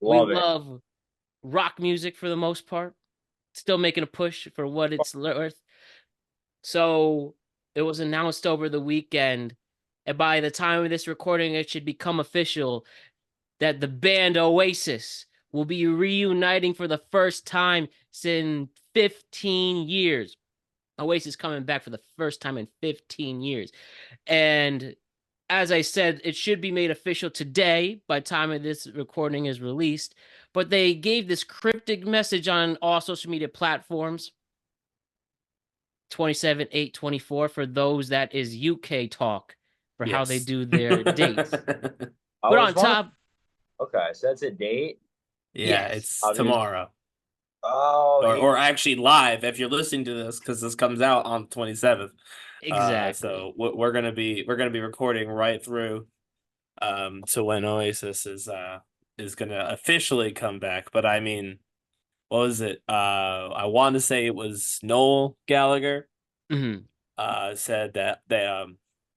We Love it. love rock music for the most part. Still making a push for what it's worth. So it was announced over the weekend, and by the time of this recording, it should become official that the band Oasis will be reuniting for the first time since 15 years. Oasis coming back for the first time in 15 years. And as I said, it should be made official today by the time of this recording is released. But they gave this cryptic message on all social media platforms 27/8/24 for those that is UK talk for how they Yes. do their dates. I But was on wondering. top, Okay, so that's a date. Yeah, yes, it's Obviously. tomorrow. Oh, Or actually live if you're listening to this because this comes out on 27th. exactly. So we're gonna be recording right through to when Oasis is gonna officially come back. But I mean, what was it? I want to say it was Noel Gallagher Mhm. said that they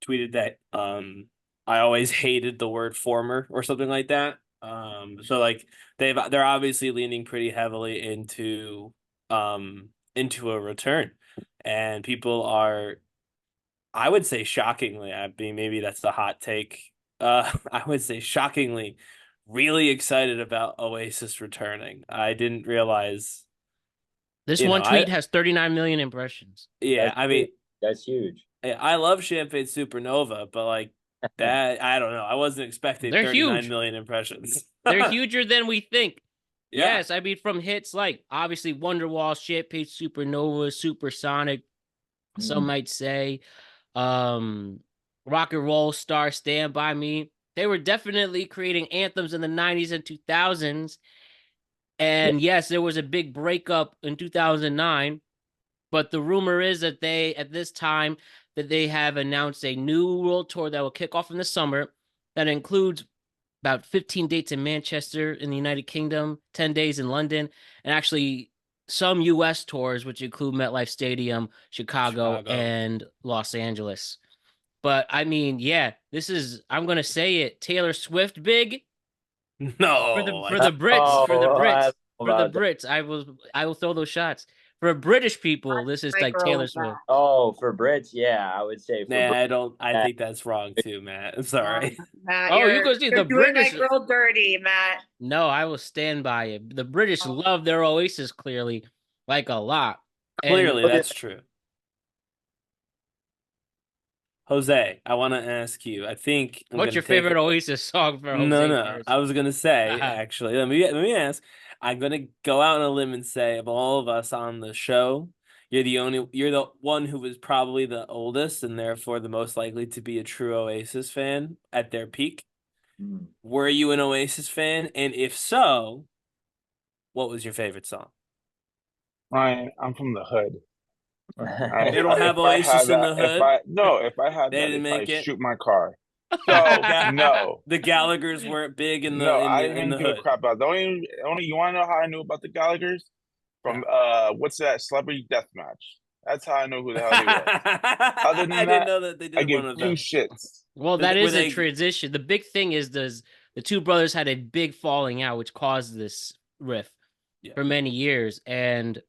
tweeted that I always hated the word former or something like that. So like they're obviously leaning pretty heavily into a return, and people are, I would say shockingly, I mean maybe that's the hot take. I would say shockingly really excited about Oasis returning. I didn't realize, This you know, one I tweet has 39 million impressions. yeah, that's I huge. mean That's huge. I love Champagne Supernova, but like that, I don't know. I wasn't expecting They're 39 huge. million impressions. They're huger than we think. Yeah. Yes, I mean from hits like obviously Wonderwall, Champagne Supernova, Supersonic, some Mm. might say, um, Rock and Roll Star, Stand By Me. They were definitely creating anthems in the 90s and 2000s. Yeah. And yes, there was a big breakup in 2009. But the rumor is that they, at this time, that they have announced a new world tour that will kick off in the summer that includes about 15 dates in Manchester in the United Kingdom, 10 days in London, and actually some US tours, which include MetLife Stadium, Chicago, Chicago. and Los Angeles. But I mean, yeah, this is, I'm gonna say it, Taylor Swift big for No, the for like the Brits, for the Oh, I Brits, don't know for the about that. Brits. I will throw those shots. For British people, this is like Taylor Micro Swift. Oh, for Brits, yeah, I would say for nah, Brits. I don't. I that- think that's wrong too, Matt. I'm sorry. Matt, Oh, you you're go see the you're doing my British. girl dirty, Matt. No, I will stand by it. The British Oh, love their Oasis clearly, like a lot. And Clearly, that's true. Jose, I want to ask you. I think I'm what's gonna your favorite take. Oasis song for No, Jose no. first? I was gonna say actually. Let me ask. I'm gonna go out on a limb and say of all of us on the show, you're the one who was probably the oldest and therefore the most likely to be a true Oasis fan at their peak. Mm. Were you an Oasis fan? And if so, what was your favorite song? I'm from the hood. They don't If have I had Oasis in that, the hood. if I had They that, didn't they'd probably make it. shoot my car. The So Ga- no, the Gallaghers weren't big in the no, in I the in didn't the give a hood. crap about. The only you want to know how I knew about the Gallaghers from No. what's that Celebrity Deathmatch? That's how I know who the hell they was. Other than I didn't that, know that they I did give one of two them. shits. Well, that Were is a they? transition. The big thing is the two brothers had a big falling out, which caused this riff Yeah. for many years, and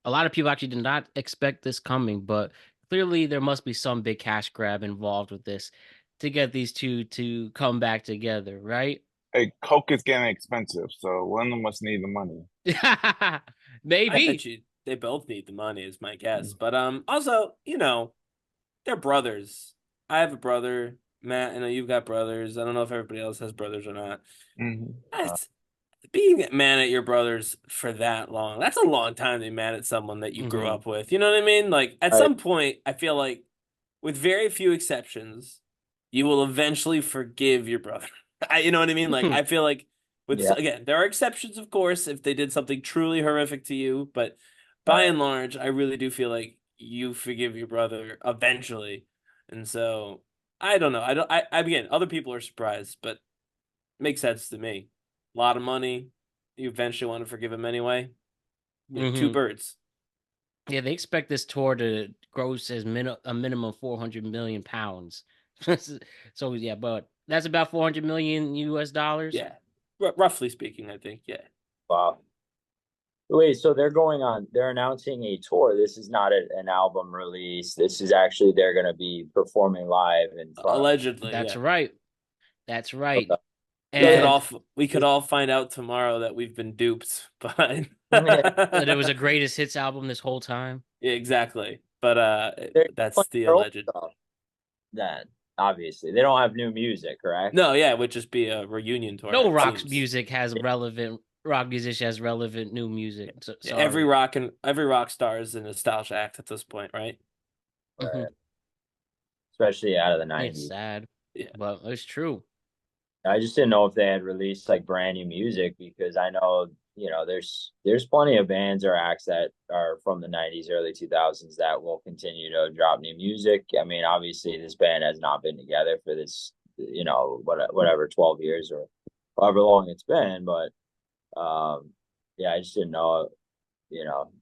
a lot of people actually did not expect this coming. But clearly, there must be some big cash grab involved with this to get these two to come back together, right? Hey, Coke is getting expensive, so one of them must need the money. I bet Maybe. you they both need the money, is my guess. But also, they're brothers. I have a brother, Matt. I know you've got brothers. I don't know if everybody else has brothers or not. Mm-hmm. That's being mad at your brothers for that long. That's a long time to be mad at someone that you grew Hmm. up with. You know what I mean? Like at I, some point, I feel like with very few exceptions, you will eventually forgive your brother. You know what I mean? Like I feel like yeah, again, there are exceptions, of course, if they did something truly horrific to you, but by right. and large, I really do feel like you forgive your brother eventually. And so I don't know. I don't I again, other people are surprised, but makes sense to me. A lot of money. You eventually want to forgive him anyway. Two Hmm. birds. Yeah, they expect this tour to gross as a minimum 400 million pounds. So yeah, but that's about 400 million US dollars. Yeah. roughly speaking, I think. Yeah. Wow. Wait, so they're announcing a tour. This is not an album release. This is actually they're going to be performing live in front of. Allegedly, That's yeah. right. That's right. Okay. We could all find out tomorrow that we've been duped, but that it was a greatest hits album this whole time. Yeah, exactly. But They're that's playing the their own alleged. stuff. Then obviously they don't have new music, correct? No, yeah, it would just be a reunion tour. No it rock seems. music has relevant rock musician has relevant new music. So, Yeah, every rock star is a nostalgia act at this point, right? Right. Especially out of the It's 90s. sad, Yeah. but it's true. I just didn't know if they had released like brand new music because I know, there's plenty of bands or acts that are from the 90s, early 2000s that will continue to drop new music. I mean, obviously this band has not been together for this, whatever 12 years or however long it's been, but yeah, I just didn't know,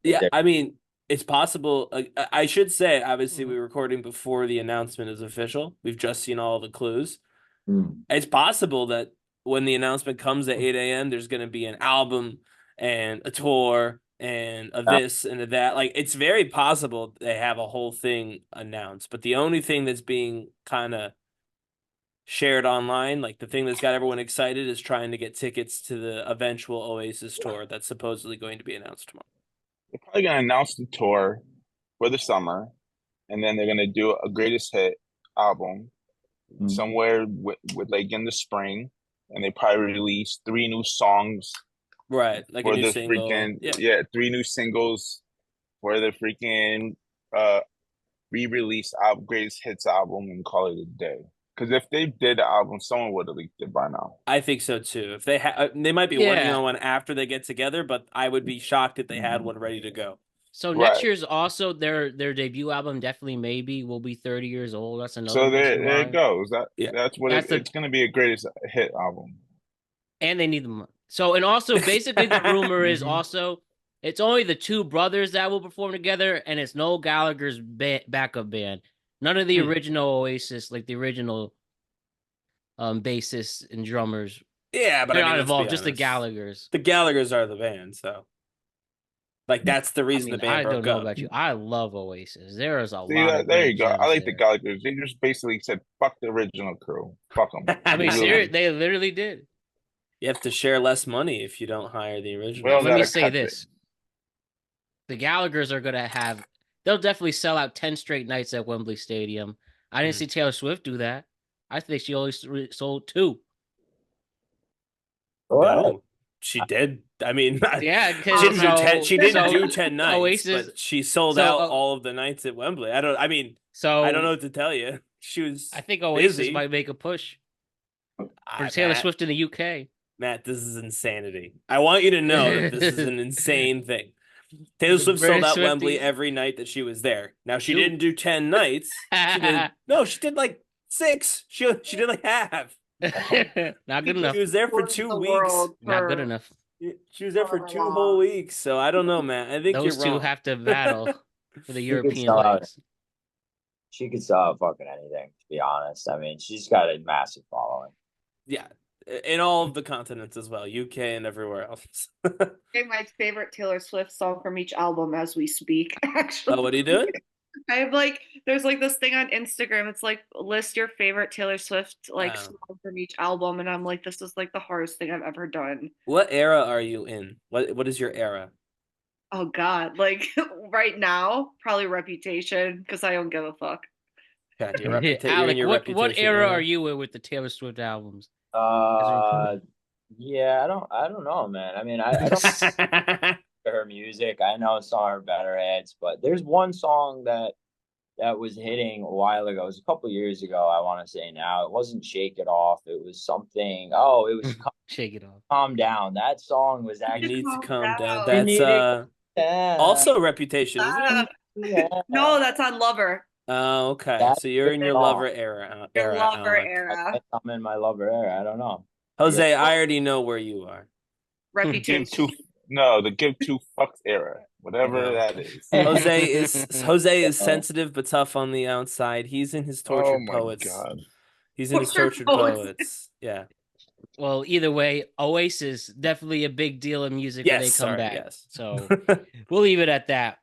Yeah, I mean, it's possible. I should say, obviously, Mm-hmm. we're recording before the announcement is official. We've just seen all the clues. Hmm. It's possible that when the announcement comes at 8 a.m., there's going to be an album and a tour and a this and a that. Like, it's very possible they have a whole thing announced. But the only thing that's being kind of shared online, like the thing that's got everyone excited, is trying to get tickets to the eventual Oasis tour that's supposedly going to be announced tomorrow. They're probably gonna announce the tour for the summer, and then they're gonna do a greatest hit album somewhere with like in the spring, and they probably release 3 new songs Right, like a for new the single. freaking Yeah. 3 new singles for the freaking re-release greatest hits album and call it a day. Because if they did the album, someone would have leaked it by now. I think so too. If they might be working on one after they get together, but I would be shocked if they had one ready to go. So next year's also their debut album definitely maybe will be 30 years old. That's another So reason there why. it goes. That's what That's it's going to be a greatest hit album. And they need the money. So and also basically the rumor is also it's only the two brothers that will perform together, and it's Noel Gallagher's backup band. None of the original Oasis, like the original bassists and drummers. Yeah, but they're I mean, not let's be involved. Just the honest. Gallagher's. The Gallagher's are the band, so like that's the reason the band I broke don't know up. about you. I love Oasis. There is a See, lot of there you great go. I gems like the there. Gallagher's. They just basically said, "Fuck the original crew. Fuck them." I mean, they literally did. You have to share less money if you don't hire the original. Well, Let me say this. The Gallagher's are going to have... They'll definitely sell out 10 straight nights at Wembley Stadium. I didn't see Taylor Swift do that. I think she only sold 2. No, she did. I mean, yeah, she didn't do 10 nights, Oasis, but she sold out all of the nights at Wembley. I don't know what to tell you. She was I think Oasis busy. might make a push for Taylor Swift in the UK. Matt, this is insanity. I want you to know that this is an insane thing. Taylor Swift sold out Wembley every night that she was there. Now she didn't do 10 nights. She did like 6. She did like half. Not good enough. She was there for 2 weeks. Not good enough. She was there for 2 whole weeks. So I don't know, man. I think those you're wrong. two have to battle for the European legs. She could sell out fucking anything, to be honest. I mean, she's got a massive following. Yeah. In all of the continents as well, UK and everywhere else. My favorite Taylor Swift song from each album as we speak, actually. Oh, what are you doing? I have there's this thing on Instagram. It's list your favorite Taylor Swift song from each album, and I'm like, this is the hardest thing I've ever done. What era are you in? What is your era? Oh God, right now, probably Reputation, because I don't give a fuck. God, Alec, what era are you in with the Taylor Swift albums? Yeah, I don't know, man. I mean, I don't her music. I know some of her better hits, but there's one song that was hitting a while ago. It was a couple years ago, I want to say now. It wasn't Shake It Off. It was something. Oh, it was Shake It Off. Calm Down. That song was actually... You need to calm down. That's also Reputation, isn't it? Yeah. No, that's on Lover. Oh, okay. So you're in your Lover era. I'm in my Lover era. I don't know. Jose, I already know where you are. Reputation. The give 2 fucks era, whatever that is. Jose is sensitive but tough on the outside. He's in his tortured poets. God. He's in his tortured poets. Yeah. Well, either way, Oasis definitely a big deal in music when they Yes, come sorry, back. yes. So we'll leave it at that.